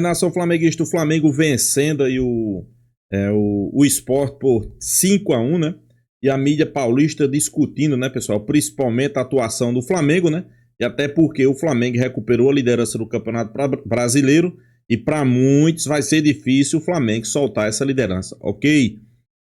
Nação flamenguista, o Flamengo vencendo aí o Sport por 5-1, né? E a mídia paulista discutindo, né, pessoal? Principalmente a atuação do Flamengo, né? E até porque o Flamengo recuperou a liderança do Campeonato Brasileiro e para muitos vai ser difícil o Flamengo soltar essa liderança, ok?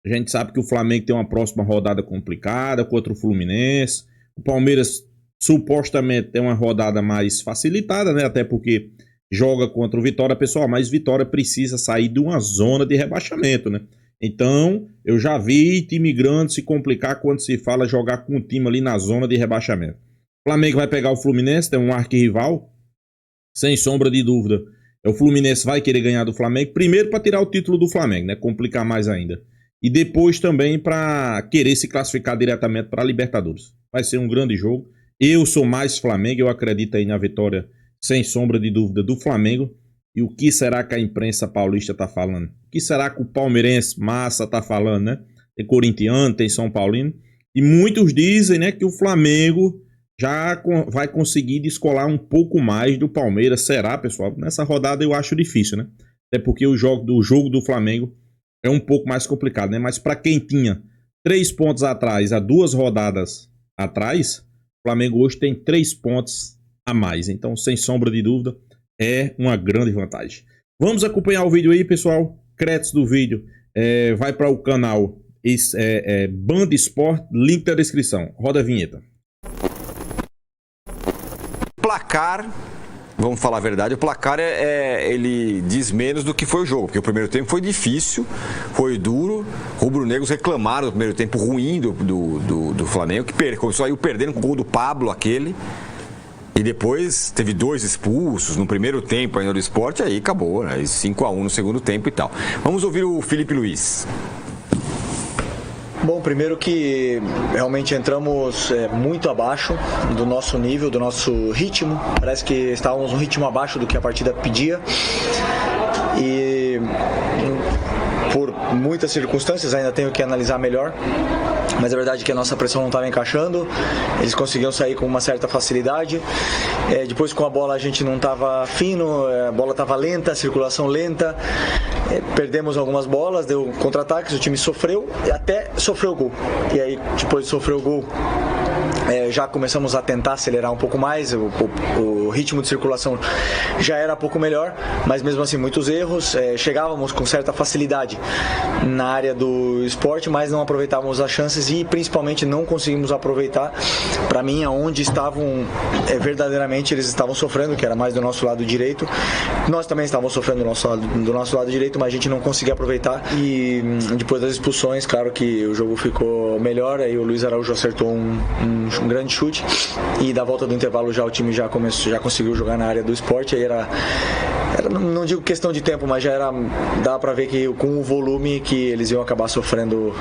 A gente sabe que o Flamengo tem uma próxima rodada complicada contra o Fluminense. O Palmeiras supostamente tem uma rodada mais facilitada, né? Até porque joga contra o Vitória, pessoal, mas Vitória precisa sair de uma zona de rebaixamento, né? Então, eu já vi time grande se complicar quando se fala jogar com um time ali na zona de rebaixamento. O Flamengo vai pegar o Fluminense, tem um arquirrival, sem sombra de dúvida. O Fluminense vai querer ganhar do Flamengo, primeiro para tirar o título do Flamengo, né? Complicar mais ainda. E depois também para querer se classificar diretamente para a Libertadores. Vai ser um grande jogo. Eu sou mais Flamengo, eu acredito aí na vitória, sem sombra de dúvida, do Flamengo. E o que será que a imprensa paulista está falando? O que será que o palmeirense massa está falando, né? Tem corintiano, tem São Paulino. E muitos dizem, né, que o Flamengo já vai conseguir descolar um pouco mais do Palmeiras. Será, pessoal? Nessa rodada eu acho difícil, né? Até porque o jogo do Flamengo é um pouco mais complicado, né? Mas para quem tinha 3 pontos atrás, há 2 rodadas atrás, o Flamengo hoje tem 3 pontos a mais. Então, sem sombra de dúvida, é uma grande vantagem. Vamos acompanhar o vídeo aí, pessoal. Créditos do vídeo vai para o canal Band Sport, link na descrição. Roda a vinheta. Placar, vamos falar a verdade, o placar ele diz menos do que foi o jogo, porque o primeiro tempo foi difícil, foi duro, rubro-negros reclamaram do primeiro tempo ruim do Flamengo, que começou a ir perdendo com o gol do Pablo, aquele, e depois teve 2 expulsos no primeiro tempo ainda do Sport, aí acabou, né? 5-1 no segundo tempo e tal. Vamos ouvir o Felipe Luiz. Bom, primeiro que realmente entramos muito abaixo do nosso nível, do nosso ritmo. Parece que estávamos um ritmo abaixo do que a partida pedia. E por muitas circunstâncias ainda tenho que analisar melhor. Mas a verdade é que a nossa pressão não estava encaixando, eles conseguiam sair com uma certa facilidade. Depois com a bola a gente não estava fino, a bola estava lenta, a circulação lenta. Perdemos algumas bolas, deu contra-ataques, o time sofreu e até sofreu o gol. E aí depois de sofrer o gol, já começamos a tentar acelerar um pouco mais, o ritmo de circulação já era um pouco melhor, mas mesmo assim muitos erros, chegávamos com certa facilidade na área do Sport, mas não aproveitávamos as chances e principalmente não conseguimos aproveitar, para mim, aonde estavam verdadeiramente eles estavam sofrendo, que era mais do nosso lado direito. Nós também estávamos sofrendo do nosso lado direito, mas a gente não conseguia aproveitar. E depois das expulsões, claro que o jogo ficou melhor, aí o Luiz Araújo acertou um grande chute e da volta do intervalo já o time já conseguiu jogar na área do Sport. Aí era não digo questão de tempo, mas dá pra ver que com o volume que eles iam acabar sofrendo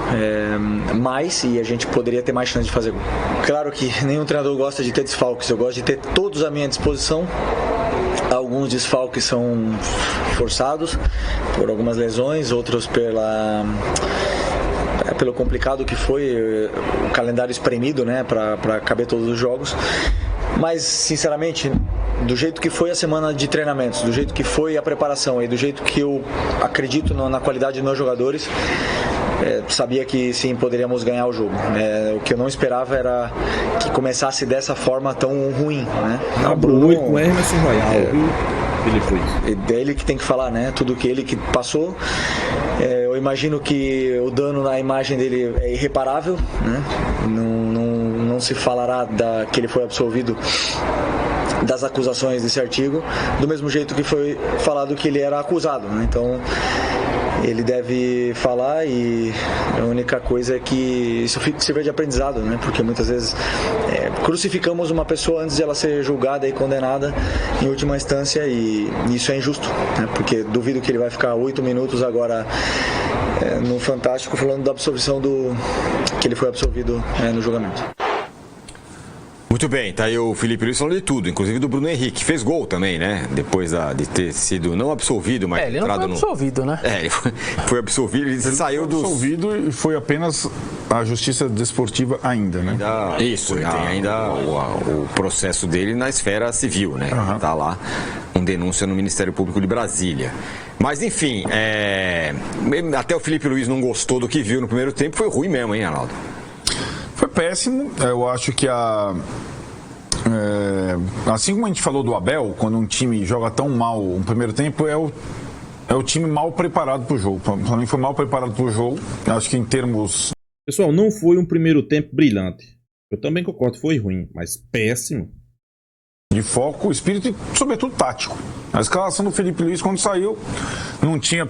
mais e a gente poderia ter mais chance de fazer gol. Claro que nenhum treinador gosta de ter desfalques, eu gosto de ter todos à minha disposição. Alguns desfalques são forçados por algumas lesões, outros pelo complicado que foi o calendário espremido, né, para caber todos os jogos. Mas, sinceramente, do jeito que foi a semana de treinamentos, do jeito que foi a preparação e do jeito que eu acredito na qualidade dos meus jogadores, sabia que sim, poderíamos ganhar o jogo. O que eu não esperava era que começasse dessa forma tão ruim, né? Bruno com Emerson Royal, é ele que tem que falar, né? Tudo que ele que passou. Eu imagino que o dano na imagem dele é irreparável, né? Não se falará que ele foi absolvido das acusações desse artigo, do mesmo jeito que foi falado que ele era acusado, né? Então ele deve falar e a única coisa é que isso sirva de aprendizado, né? Porque muitas vezes crucificamos uma pessoa antes de ela ser julgada e condenada em última instância e isso é injusto, né? Porque duvido que ele vai ficar 8 minutos agora no Fantástico, falando da absolvição que ele foi absolvido no julgamento. Muito bem, tá aí o Felipe Luiz falando de tudo, inclusive do Bruno Henrique, fez gol também, né? Depois de ter sido não absolvido, mas ele não foi absolvido, né? Ele foi absolvido, ele saiu do... absolvido e foi apenas a Justiça Desportiva ainda, né? Isso, ele tem ainda o processo dele na esfera civil, né? Tá lá com denúncia no Ministério Público de Brasília. Mas, enfim, até o Felipe Luiz não gostou do que viu no primeiro tempo, foi ruim mesmo, hein, Arnaldo? Foi péssimo. Eu acho que assim como a gente falou do Abel, quando um time joga tão mal no primeiro tempo, é o time mal preparado para o jogo. O Flamengo foi mal preparado para o jogo. Eu acho que em termos... Pessoal, não foi um primeiro tempo brilhante. Eu também concordo, foi ruim, mas péssimo. De foco, espírito e, sobretudo, tático. A escalação do Felipe Luiz, quando saiu,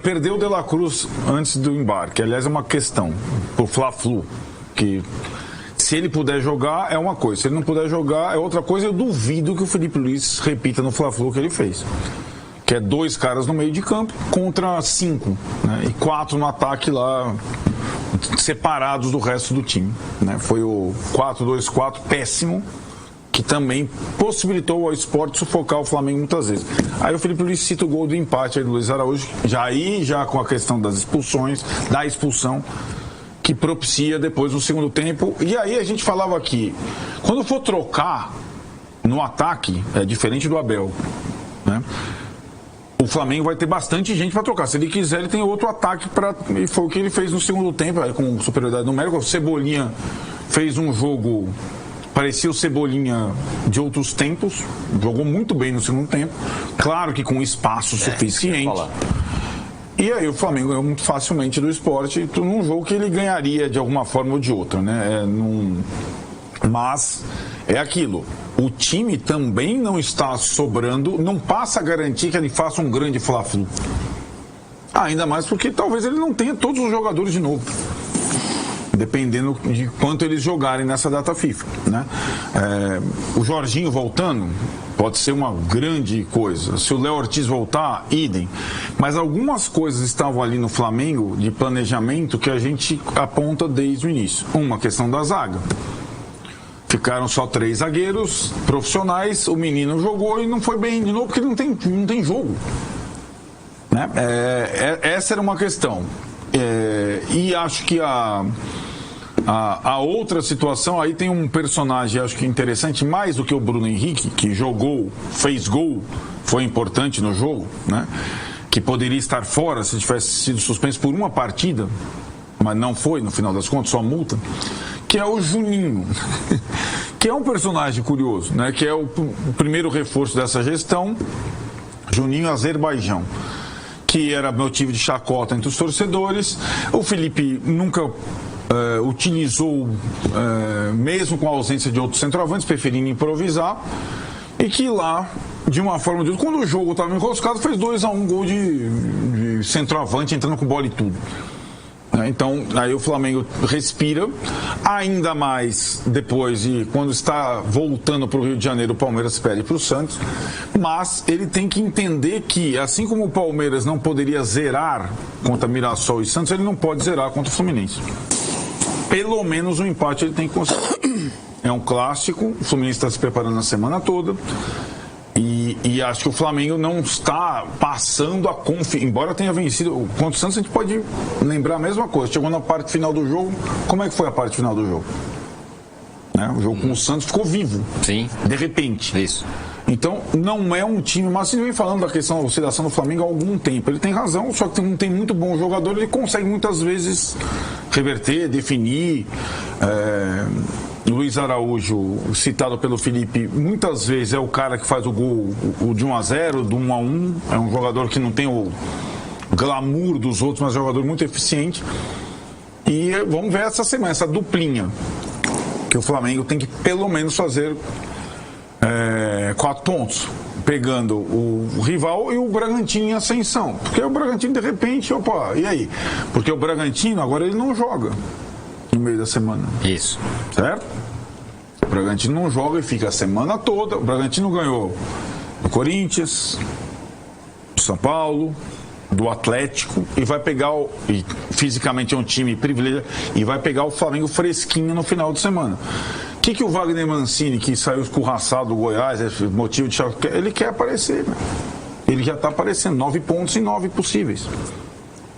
perdeu o De La Cruz antes do embarque. Aliás, é uma questão pro Fla-Flu, que se ele puder jogar, é uma coisa. Se ele não puder jogar, é outra coisa. Eu duvido que o Felipe Luiz repita no Fla-Flu que ele fez. Que é 2 caras no meio de campo contra 5, né? E 4 no ataque lá, separados do resto do time, né? Foi o 4-2-4 péssimo, que também possibilitou ao Sport sufocar o Flamengo muitas vezes. Aí o Felipe Luiz cita o gol do empate aí do Luiz Araújo, já com a questão das expulsões, da expulsão, que propicia depois no segundo tempo. E aí a gente falava aqui, quando for trocar no ataque, é diferente do Abel, né? O Flamengo vai ter bastante gente para trocar. Se ele quiser, ele tem outro ataque e foi o que ele fez no segundo tempo, com superioridade numérica. O Cebolinha fez um jogo, parecia o Cebolinha de outros tempos, jogou muito bem no segundo tempo, claro que com espaço suficiente. E aí o Flamengo ganhou muito facilmente do Sport, num jogo que ele ganharia de alguma forma ou de outra, né? Mas é aquilo, o time também não está sobrando, não passa a garantir que ele faça um grande Fla-Flu. Ainda mais porque talvez ele não tenha todos os jogadores de novo, dependendo de quanto eles jogarem nessa data FIFA, né? O Jorginho voltando pode ser uma grande coisa. Se o Léo Ortiz voltar, idem. Mas algumas coisas estavam ali no Flamengo de planejamento que a gente aponta desde o início. Uma questão da zaga. Ficaram só 3 zagueiros profissionais, o menino jogou e não foi bem de novo porque não tem jogo, né? Essa era uma questão. E acho que a outra situação, aí tem um personagem, acho que interessante, mais do que o Bruno Henrique, que jogou, fez gol, foi importante no jogo, né? Que poderia estar fora se tivesse sido suspenso por uma partida, mas não foi, no final das contas, só multa, que é o Juninho, que é um personagem curioso, né? Que é o primeiro reforço dessa gestão, Juninho Azerbaijão, que era motivo de chacota entre os torcedores. O Felipe nunca utilizou, mesmo com a ausência de outros centroavantes, preferindo improvisar, e que lá, de uma forma ou de outra, quando o jogo estava enroscado, fez 2-1, gol de centroavante, entrando com bola e tudo. Então, aí o Flamengo respira, ainda mais depois de quando está voltando para o Rio de Janeiro, o Palmeiras perde para o Santos, mas ele tem que entender que, assim como o Palmeiras não poderia zerar contra Mirassol e Santos, ele não pode zerar contra o Fluminense. Pelo menos um empate ele tem que conseguir. É um clássico, o Fluminense está se preparando a semana toda. E acho que o Flamengo não está passando a confiança, embora tenha vencido contra o Santos, a gente pode lembrar a mesma coisa. Chegou na parte final do jogo, como é que foi a parte final do jogo? Né? O jogo com o Santos ficou vivo. Sim. De repente. Isso. Então, não é um time, mas ele vem falando da questão da oscilação do Flamengo há algum tempo. Ele tem razão, só que não tem muito bom jogador, ele consegue muitas vezes reverter, definir. Luiz Araújo, citado pelo Felipe, muitas vezes é o cara que faz o gol o de 1-0, do 1-1. É um jogador que não tem o glamour dos outros, mas é um jogador muito eficiente. E vamos ver essa semana, essa duplinha, que o Flamengo tem que pelo menos fazer 4 pontos, pegando o rival e o Bragantino em ascensão. Porque o Bragantino, de repente, e aí? Porque o Bragantino, agora ele não joga no meio da semana. Isso. Certo? O Bragantino não joga e fica a semana toda. O Bragantino ganhou do Corinthians, do São Paulo, do Atlético, e vai pegar e fisicamente é um time privilegiado, e vai pegar o Flamengo fresquinho no final de semana. que o Wagner Mancini, que saiu escorraçado do Goiás, é motivo de choque, ele quer aparecer, né? Ele já está aparecendo, 9 pontos em 9 possíveis.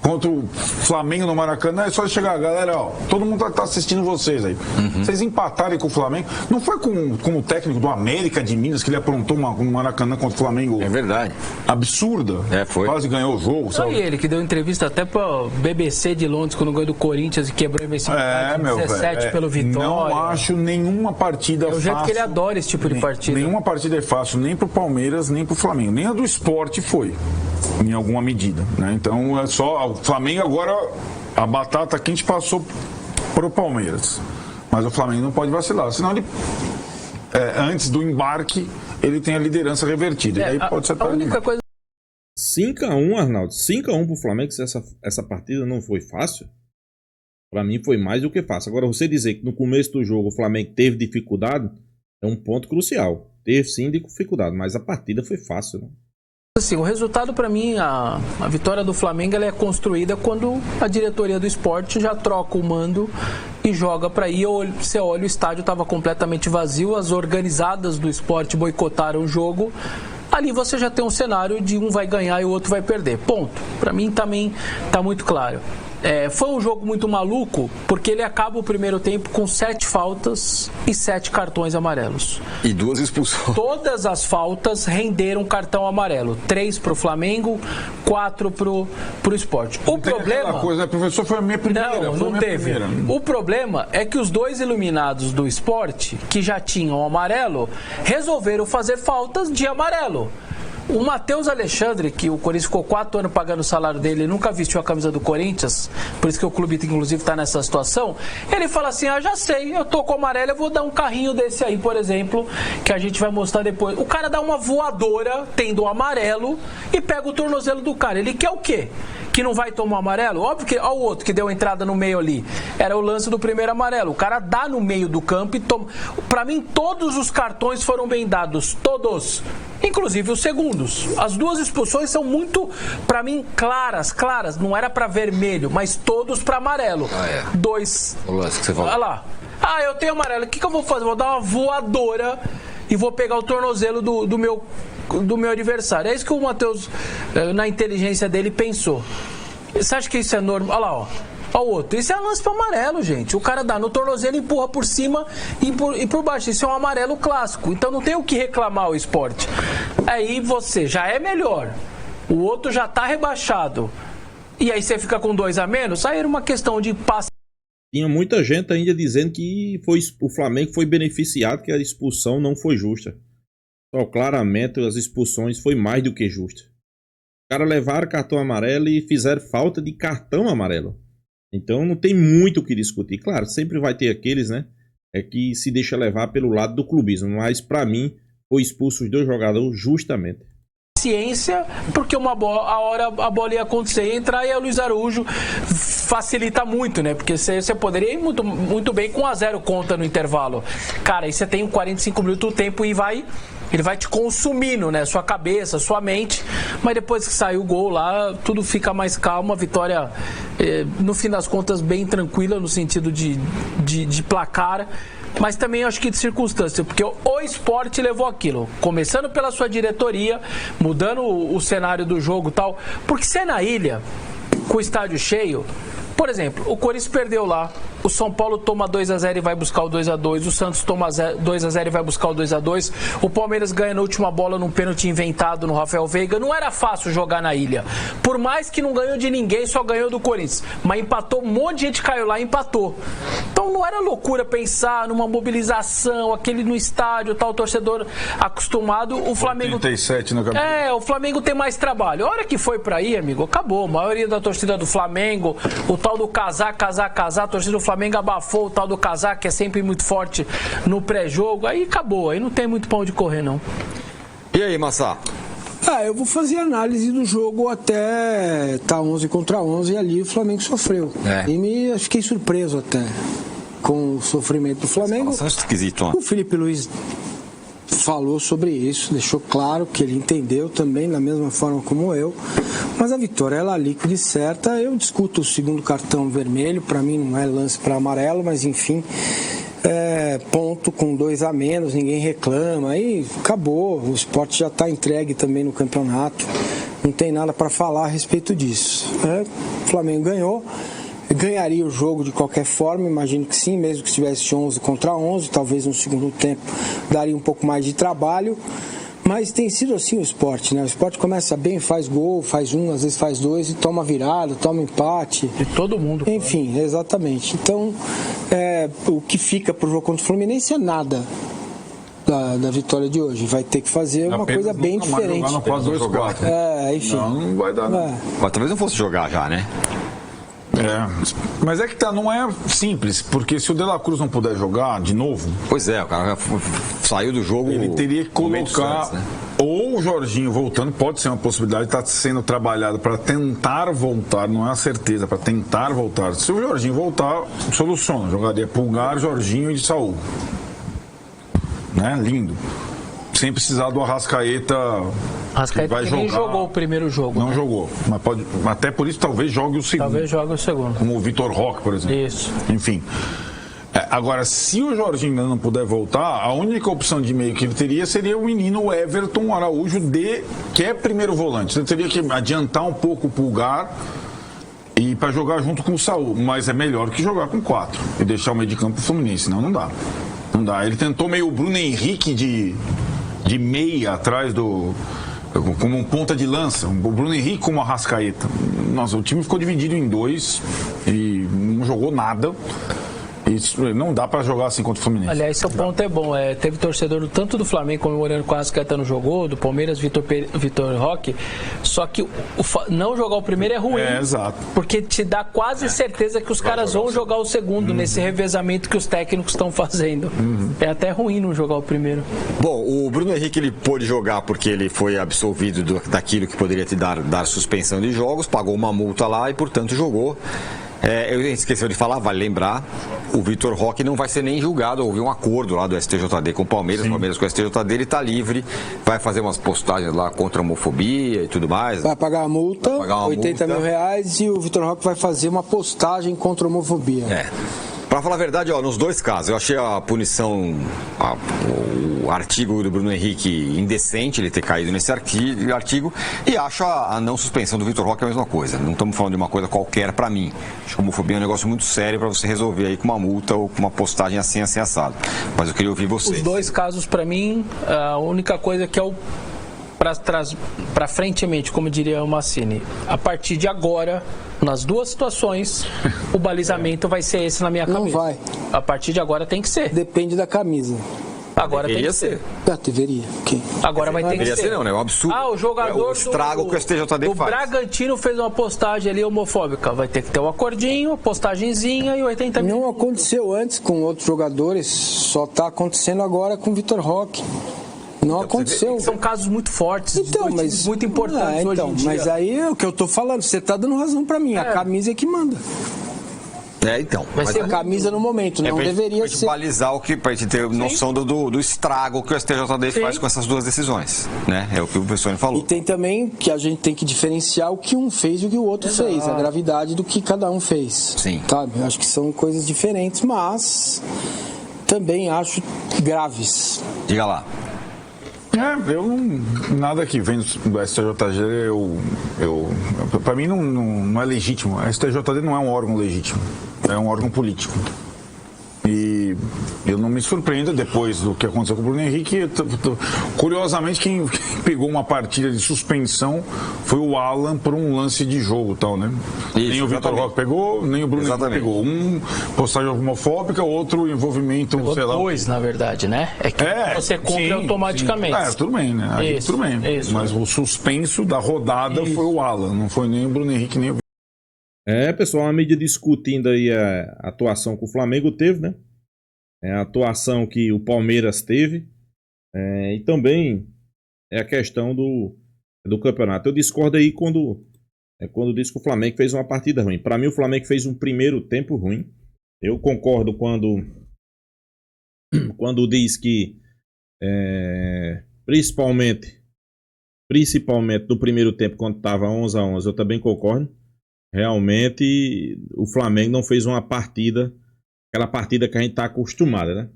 Contra o Flamengo no Maracanã, é só chegar, galera, ó, todo mundo tá assistindo vocês aí. Vocês empatarem com o Flamengo. Não foi com o técnico do América de Minas que ele aprontou um Maracanã contra o Flamengo? É verdade. Absurda. Foi. Quase ganhou o jogo. Só ele que deu entrevista até para BBC de Londres quando ganhou do Corinthians e quebrou a invencibilidade em 17 pelo Vitória. Não acho nenhuma partida fácil. É o jeito que ele adora esse tipo de partida. Nenhuma partida é fácil, nem pro Palmeiras, nem pro Flamengo. Nem a do Sport foi, em alguma medida, né? Então é só o Flamengo agora, a batata quente passou pro Palmeiras, mas o Flamengo não pode vacilar, senão ele antes do embarque ele tem a liderança revertida, e aí pode ser a única coisa 5-1, Arnaldo, 5-1 pro Flamengo. Se essa partida não foi fácil, pra mim foi mais do que fácil. Agora, você dizer que no começo do jogo o Flamengo teve dificuldade é um ponto crucial. Teve sim dificuldade, mas a partida foi fácil, né? Assim, o resultado para mim, a vitória do Flamengo, ela é construída quando a diretoria do esporte já troca o mando e joga para ir. Você olha, o estádio estava completamente vazio, as organizadas do esporte boicotaram o jogo. Ali você já tem um cenário de um vai ganhar e o outro vai perder. Ponto. Para mim também está muito claro. Foi um jogo muito maluco, porque ele acaba o primeiro tempo com 7 faltas e 7 cartões amarelos. E 2 expulsões. Todas as faltas renderam cartão amarelo. 3 pro Flamengo, 4 pro Sport. O problema... coisa, professor, foi a minha primeira. Não teve. O problema é que os 2 iluminados do Sport, que já tinham amarelo, resolveram fazer faltas de amarelo. O Matheus Alexandre, que o Corinthians ficou 4 anos pagando o salário dele, nunca vestiu a camisa do Corinthians, por isso que o clube inclusive está nessa situação, ele fala assim, já sei, eu tô com amarelo, eu vou dar um carrinho desse aí, por exemplo, que a gente vai mostrar depois. O cara dá uma voadora, tendo o amarelo, e pega o tornozelo do cara. Ele quer o quê? Que não vai tomar amarelo? Óbvio que, ó, o outro que deu a entrada no meio ali, era o lance do primeiro amarelo. O cara dá no meio do campo e toma. Pra mim, todos os cartões foram bem dados, todos. Inclusive os segundos. As 2 expulsões são muito, pra mim, claras. Não era pra vermelho, mas todos pra amarelo. 2. O lance que você falou. Olha lá. Eu tenho amarelo. O que eu vou fazer? Vou dar uma voadora e vou pegar o tornozelo do meu adversário. É isso que o Matheus, na inteligência dele, pensou. Você acha que isso é normal? Olha lá, ó. Olha o outro. Isso é lance para amarelo, gente. O cara dá no tornozelo, empurra por cima e por baixo. Isso é um amarelo clássico. Então não tem o que reclamar o esporte. Aí você já é melhor. O outro já tá rebaixado. E aí você fica com 2 a menos. Aí era uma questão de passe. Tinha muita gente ainda dizendo que o Flamengo foi beneficiado, que a expulsão não foi justa. Então, claramente, as expulsões foi mais do que justa. Os caras levaram cartão amarelo e fizeram falta de cartão amarelo. Então, não tem muito o que discutir. Claro, sempre vai ter aqueles, né, que se deixa levar pelo lado do clubismo. Mas, pra mim, foi expulso os 2 jogadores justamente. Ciência, porque a hora a bola ia acontecer e entrar, e o Luiz Araújo facilita muito, né? Porque você poderia ir muito bem com 1-0 conta no intervalo. Cara, aí você tem 45 minutos do tempo e ele vai te consumindo, né? Sua cabeça, sua mente. Mas depois que sai o gol lá, tudo fica mais calmo. A vitória, no fim das contas, bem tranquila no sentido de placar. Mas também acho que de circunstância, porque o esporte levou aquilo, começando pela sua diretoria, mudando o cenário do jogo e tal, porque se é na ilha, com o estádio cheio, por exemplo, o Corinthians perdeu lá, o São Paulo toma 2-0 e vai buscar o 2-2, o Santos toma 2-0 e vai buscar o 2-2, o Palmeiras ganha na última bola num pênalti inventado no Rafael Veiga. Não era fácil jogar na ilha, por mais que não ganhou de ninguém, só ganhou do Corinthians, mas empatou, um monte de gente caiu lá e empatou. Então não era loucura pensar numa mobilização, aquele no estádio, tal, torcedor acostumado. O Flamengo 37 no campeonato. O Flamengo tem mais trabalho. A hora que foi pra ir, amigo, acabou. A maioria da torcida do Flamengo, o tal do casar, a torcida do Flamengo abafou o tal do casar, que é sempre muito forte no pré-jogo. Aí acabou, aí não tem muito pão de correr, não. E aí, Massá? Eu vou fazer análise do jogo até 11 contra 11 e ali o Flamengo sofreu. E fiquei surpreso até com o sofrimento do Flamengo. Esquisito, ó. O Felipe Luiz falou sobre isso, deixou claro que ele entendeu também da mesma forma como eu, mas a vitória ela é líquida e certa. Eu discuto o segundo cartão vermelho, para mim não é lance para amarelo, mas enfim, ponto com 2 a menos, ninguém reclama, aí acabou, o Sport já está entregue também no campeonato, não tem nada para falar a respeito disso. O Flamengo ganharia o jogo de qualquer forma, imagino que sim, mesmo que estivesse 11 contra 11, talvez no segundo tempo daria um pouco mais de trabalho, mas tem sido assim o Sport, né? O Sport começa bem, faz gol, faz um, às vezes faz 2 e toma virada, toma empate. De todo mundo. Enfim, exatamente. Então, o que fica pro jogo contra o Fluminense é nada da vitória de hoje. Vai ter que fazer uma coisa bem diferente. Jogar no 4-2-4. Enfim. Não vai dar, não. Mas talvez não fosse jogar já, né? Mas é que não é simples, porque se o De La Cruz não puder jogar de novo... Pois é, o cara saiu do jogo... Ele teria que colocar... Antes, né? Ou o Jorginho voltando, pode ser uma possibilidade, está sendo trabalhado para tentar voltar, não é a certeza, para tentar voltar. Se o Jorginho voltar, soluciona. Jogaria Pulgar, Jorginho e Saúl. Né? Lindo. Sem precisar do Arrascaeta. Arrascaeta vai nem jogar. Jogou o primeiro jogo. Não jogou. Mas até por isso talvez jogue o segundo. Talvez jogue o segundo. Como o Vitor Roque, por exemplo. Isso. Enfim. Agora, se o Jorginho ainda não puder voltar, a única opção de meio que ele teria seria o menino Everton Araújo, que é primeiro volante. Você teria que adiantar um pouco o Pulgar e para jogar junto com o Saúl. Mas é melhor que jogar com 4 e deixar o meio de campo pro Fluminense. Senão não dá. Não dá. Ele tentou meio o Bruno Henrique de meia atrás como um ponta de lança, o Bruno Henrique como a Arrascaeta. Nossa, o time ficou dividido em 2 e não jogou nada. Isso, não dá pra jogar assim contra o Fluminense. Aliás, seu ponto é bom. Teve torcedor tanto do Flamengo comemorando com a Arrascaeta não jogou, do Palmeiras, Vitor Roque. Só que não jogar o primeiro é ruim. Exato. Porque te dá quase certeza que os caras vão jogar o segundo nesse revezamento que os técnicos estão fazendo. É até ruim não jogar o primeiro. Bom, o Bruno Henrique ele pôde jogar porque ele foi absolvido daquilo que poderia te dar suspensão de jogos, pagou uma multa lá e, portanto, jogou. Eu esqueci de falar, vale lembrar, o Vitor Roque não vai ser nem julgado, houve um acordo lá do STJD com o Palmeiras, o Palmeiras com o STJD, ele está livre, vai fazer umas postagens lá contra a homofobia e tudo mais. Vai pagar a multa, 80 mil reais, e o Vitor Roque vai fazer uma postagem contra a homofobia. Pra falar a verdade, nos dois casos, eu achei a punição, o artigo do Bruno Henrique indecente, ele ter caído nesse artigo, e acho a não suspensão do Vitor Roque a mesma coisa. Não estamos falando de uma coisa qualquer pra mim. Acho que a homofobia é um negócio muito sério pra você resolver aí com uma multa ou com uma postagem assim assado. Mas eu queria ouvir vocês. Os dois casos, pra mim, a única coisa que é o para frentemente, como diria o Massini, a partir de agora, nas duas situações, o balizamento vai ser esse na minha cabeça. Não vai. A partir de agora tem que ser. Depende da camisa. Agora tem que ser. Deveria. Okay. Agora vai ter que Deveria ser. ser não, né? É um absurdo. O jogador o estrago que o STJD o faz. O Bragantino fez uma postagem ali homofóbica. Vai ter que ter um acordinho, postagenzinha e 80 mil. Não aconteceu antes com outros jogadores, só está acontecendo agora com o Vitor Roque. Não aconteceu. São casos muito fortes, mas muito importantes hoje em dia. Mas aí é o que eu tô falando, você tá dando razão pra mim, a camisa é que manda. Então. Vai ser a camisa no momento, não deveria ser. Balizar pra gente ter noção do estrago que o STJD faz com essas duas decisões, né? É o que o professor falou. E tem também que a gente tem que diferenciar o que um fez e o que o outro fez, a gravidade do que cada um fez. Sim. Sabe? Eu acho que são coisas diferentes, mas também acho graves. Diga lá. Eu não. Nada que vem do STJD, para mim não é legítimo. A STJD não é um órgão legítimo, é um órgão político. E eu não me surpreendo depois do que aconteceu com o Bruno Henrique. Curiosamente, quem pegou uma partida de suspensão foi o Alan por um lance de jogo, tal, né? Isso, nem o Vitor Roque pegou, nem o Bruno Henrique pegou. Um postagem homofóbica, outro envolvimento, sei lá. Dois, na verdade, né? É que você cumpre automaticamente. Sim. Tudo bem, né? Aí, tudo bem. Isso. Mas o suspenso da rodada foi o Alan, não foi nem o Bruno Henrique, nem o pessoal, a mídia discutindo aí a atuação que o Flamengo teve, né? A atuação que o Palmeiras teve, e também a questão do campeonato. Eu discordo aí quando diz que o Flamengo fez uma partida ruim. Para mim, o Flamengo fez um primeiro tempo ruim. Eu concordo quando diz que, principalmente no primeiro tempo, quando estava 11-11, eu também concordo. Realmente, o Flamengo não fez uma partida aquela partida que a gente tá acostumado, né?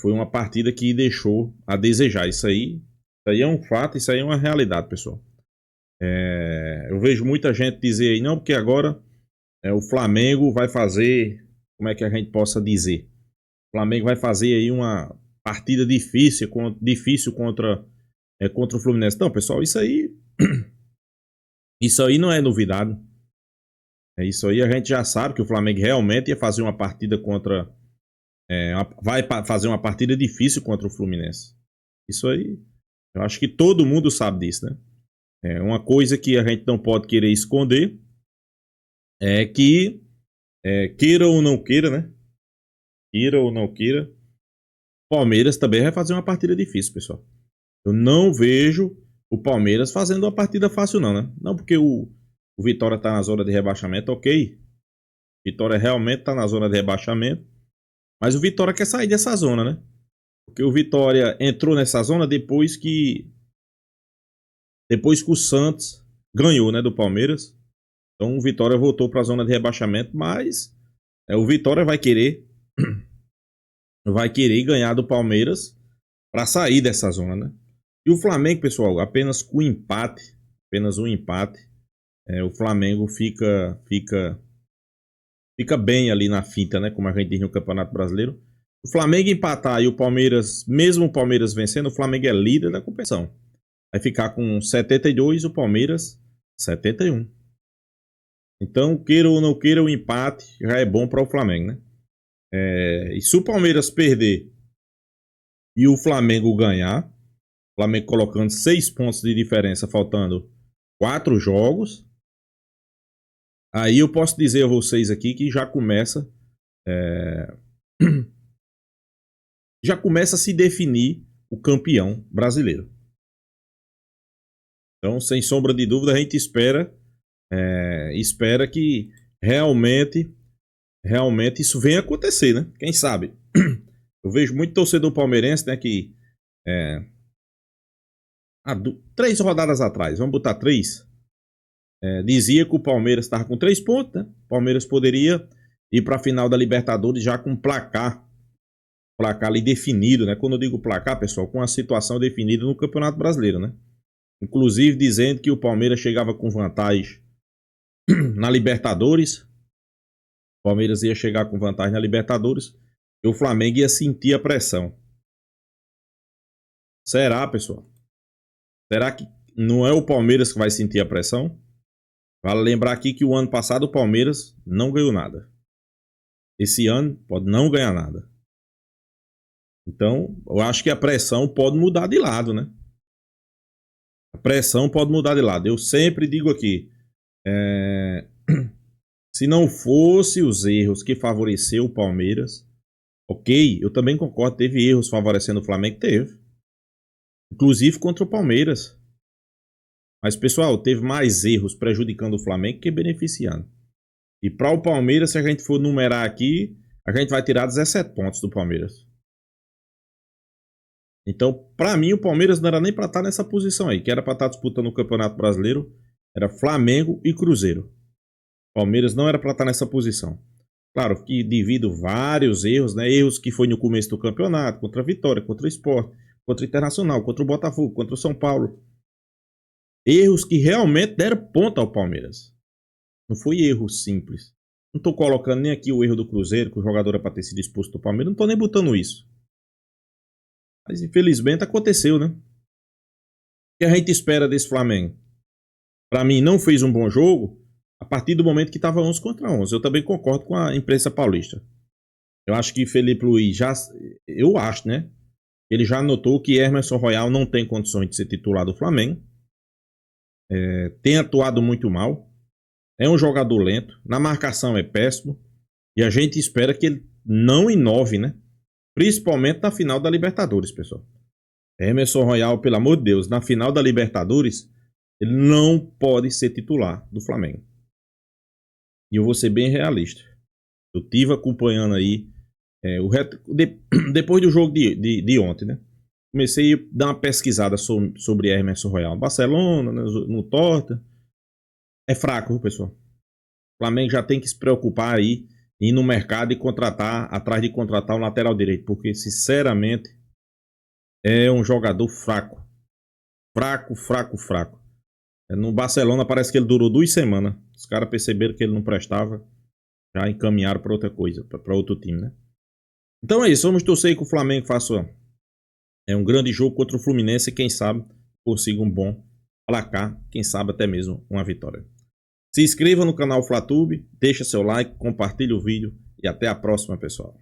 Foi uma partida que deixou a desejar. Isso aí é um fato, isso aí é uma realidade, pessoal. Eu vejo muita gente dizer aí, não, porque agora o Flamengo vai fazer, como é que a gente possa dizer? O Flamengo vai fazer aí uma partida difícil contra o Fluminense. Não, pessoal, isso aí não é novidade. Isso aí a gente já sabe que o Flamengo realmente ia fazer uma partida vai fazer uma partida difícil contra o Fluminense. Isso aí, eu acho que todo mundo sabe disso, né? Uma coisa que a gente não pode querer esconder é que, queira ou não queira, né? Queira ou não queira, o Palmeiras também vai fazer uma partida difícil, pessoal. Eu não vejo o Palmeiras fazendo uma partida fácil, não, né? Não porque o Vitória tá na zona de rebaixamento, ok. Vitória realmente tá na zona de rebaixamento. Mas o Vitória quer sair dessa zona, né? Porque o Vitória entrou nessa zona depois que o Santos ganhou, né, do Palmeiras. Então o Vitória voltou para a zona de rebaixamento, mas o Vitória vai querer ganhar do Palmeiras para sair dessa zona, né? E o Flamengo, pessoal, apenas um empate, o Flamengo fica bem ali na fita, né? Como a gente diz no Campeonato Brasileiro. O Flamengo empatar e o Palmeiras, mesmo o Palmeiras vencendo, o Flamengo é líder da competição. Vai ficar com 72 e o Palmeiras 71. Então, queira ou não queira, o empate já é bom para o Flamengo, né? E se o Palmeiras perder e o Flamengo ganhar, o Flamengo colocando 6 pontos de diferença, faltando 4 jogos, aí eu posso dizer a vocês aqui que já começa a se definir o campeão brasileiro. Então, sem sombra de dúvida, a gente espera que realmente isso venha acontecer, né? Quem sabe? Eu vejo muito torcedor palmeirense, né, que 3 rodadas atrás, vamos botar 3, dizia que o Palmeiras estava com 3 pontos, né? O Palmeiras poderia ir para a final da Libertadores já com placar ali definido, né? Quando eu digo placar, pessoal, com a situação definida no Campeonato Brasileiro, né? Inclusive dizendo que o Palmeiras chegava com vantagem na Libertadores. O Palmeiras ia chegar com vantagem na Libertadores e o Flamengo ia sentir a pressão. Será, pessoal? Será que não é o Palmeiras que vai sentir a pressão? Vale lembrar aqui que o ano passado o Palmeiras não ganhou nada. Esse ano pode não ganhar nada. Então, eu acho que a pressão pode mudar de lado, né? A pressão pode mudar de lado. Eu sempre digo aqui, se não fosse os erros que favoreceu o Palmeiras, ok, eu também concordo, teve erros favorecendo o Flamengo, teve. Inclusive contra o Palmeiras. Mas, pessoal, teve mais erros prejudicando o Flamengo que beneficiando. E para o Palmeiras, se a gente for numerar aqui, a gente vai tirar 17 pontos do Palmeiras. Então, para mim, o Palmeiras não era nem para estar nessa posição aí, que era para estar disputando o Campeonato Brasileiro, era Flamengo e Cruzeiro. Palmeiras não era para estar nessa posição. Claro que devido a vários erros, né? Erros que foi no começo do campeonato, contra a Vitória, contra o Sport, contra o Internacional, contra o Botafogo, contra o São Paulo. Erros que realmente deram ponta ao Palmeiras. Não foi erro simples. Não estou colocando nem aqui o erro do Cruzeiro, que o jogador é para ter sido expulso do Palmeiras. Não estou nem botando isso. Mas infelizmente aconteceu, né? O que a gente espera desse Flamengo? Para mim, não fez um bom jogo a partir do momento que estava 11 contra 11. Eu também concordo com a imprensa paulista. Eu acho que Felipe Luiz eu acho, né? Ele já notou que Emerson Royal não tem condições de ser titular do Flamengo. Tem atuado muito mal. É um jogador lento. Na marcação é péssimo. E a gente espera que ele não inove, né? Principalmente na final da Libertadores, pessoal. Emerson Royal, pelo amor de Deus, na final da Libertadores, ele não pode ser titular do Flamengo. E eu vou ser bem realista. Eu estive acompanhando aí depois do jogo de ontem, né? Comecei a dar uma pesquisada sobre Emerson Royal. Barcelona, né, no Torta. É fraco, viu, pessoal? O Flamengo já tem que se preocupar aí ir no mercado e atrás de contratar um lateral direito, porque sinceramente é um jogador fraco. Fraco. No Barcelona parece que ele durou 2 semanas. Os caras perceberam que ele não prestava, já encaminharam para outra coisa, para outro time, né? Então é isso, vamos torcer que o Flamengo faça um grande jogo contra o Fluminense e quem sabe consiga um bom placar, quem sabe até mesmo uma vitória. Se inscreva no canal FlaTube, deixa seu like, compartilhe o vídeo e até a próxima, pessoal.